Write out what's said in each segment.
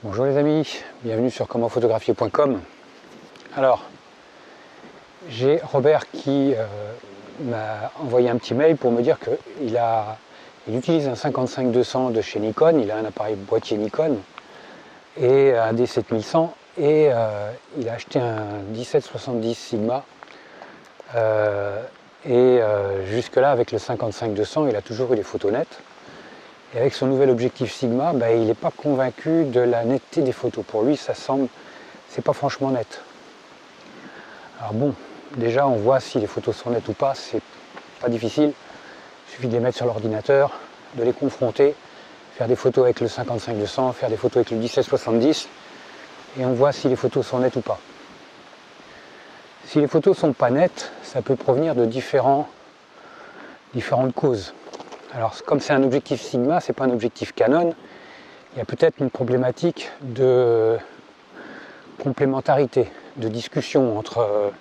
Bonjour les amis, bienvenue sur commentphotographier.com. Alors, j'ai Robert qui m'a envoyé un petit mail pour me dire qu'il utilise un 55-200 de chez Nikon, il a un appareil boîtier Nikon et un D7100 et il a acheté un 17-70 Sigma jusque là avec le 55-200 il a toujours eu les photos nettes. Et avec son nouvel objectif Sigma, il n'est pas convaincu de la netteté des photos. Pour lui, c'est pas franchement net. Alors bon, déjà on voit si les photos sont nettes ou pas, c'est pas difficile. Il suffit de les mettre sur l'ordinateur, de les confronter, faire des photos avec le 55-200, faire des photos avec le 17-70, et on voit si les photos sont nettes ou pas. Si les photos sont pas nettes, ça peut provenir de différentes causes. Alors comme c'est un objectif Sigma, c'est pas un objectif Canon, il y a peut-être une problématique de complémentarité, de discussion entre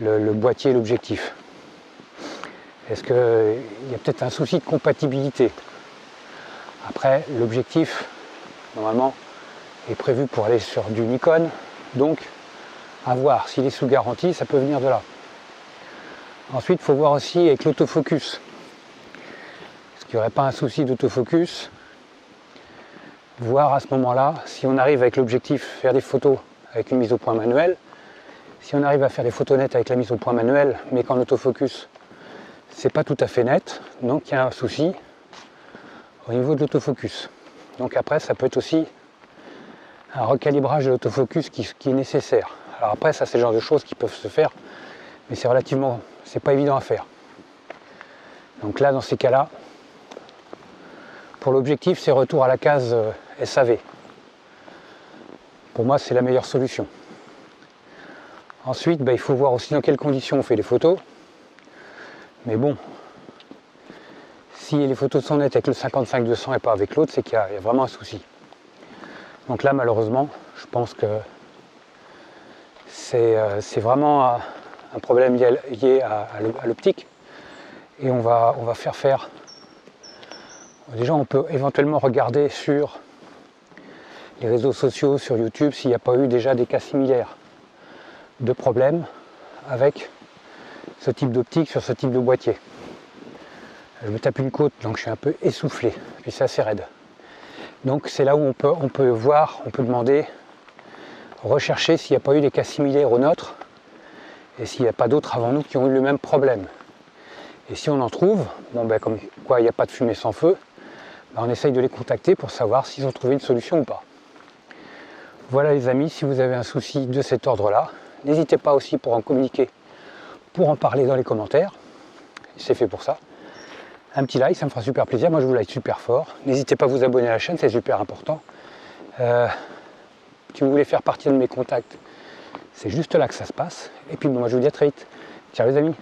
le boîtier et l'objectif. Est-ce qu'il y a peut-être un souci de compatibilité? Après, l'objectif, normalement, est prévu pour aller sur du Nikon, donc à voir. S'il est sous garantie, ça peut venir de là. Ensuite, il faut voir aussi avec l'autofocus. Il n'y aurait pas un souci d'autofocus, voir à ce moment-là si on arrive avec l'objectif faire des photos avec une mise au point manuelle, si on arrive à faire des photos nettes avec la mise au point manuelle, mais qu'en autofocus c'est pas tout à fait net, donc il y a un souci au niveau de l'autofocus. Donc après ça peut être aussi un recalibrage de l'autofocus qui est nécessaire. Alors après ça c'est le genre de choses qui peuvent se faire, mais c'est pas évident à faire. Donc là dans ces cas-là, pour l'objectif, c'est retour à la case SAV. Pour moi, c'est la meilleure solution. Ensuite, il faut voir aussi dans quelles conditions on fait les photos. Mais bon, si les photos sont nettes avec le 55-200 et pas avec l'autre, c'est qu'il y a vraiment un souci. Donc là, malheureusement, je pense que c'est vraiment un problème lié à l'optique. Et on va faire... Déjà, on peut éventuellement regarder sur les réseaux sociaux, sur YouTube, s'il n'y a pas eu déjà des cas similaires de problèmes avec ce type d'optique sur ce type de boîtier. Je me tape une côte, donc je suis un peu essoufflé, puis c'est assez raide. Donc c'est là où on peut voir, on peut demander, rechercher s'il n'y a pas eu des cas similaires aux nôtres et s'il n'y a pas d'autres avant nous qui ont eu le même problème. Et si on en trouve, comme quoi il n'y a pas de fumée sans feu, on essaye de les contacter pour savoir s'ils ont trouvé une solution ou pas. Voilà les amis, si vous avez un souci de cet ordre-là, n'hésitez pas aussi pour en communiquer, pour en parler dans les commentaires. C'est fait pour ça. Un petit like, ça me fera super plaisir. Moi je vous like super fort. N'hésitez pas à vous abonner à la chaîne, c'est super important. Si vous voulez faire partie de mes contacts, c'est juste là que ça se passe. Et puis moi je vous dis à très vite. Ciao les amis.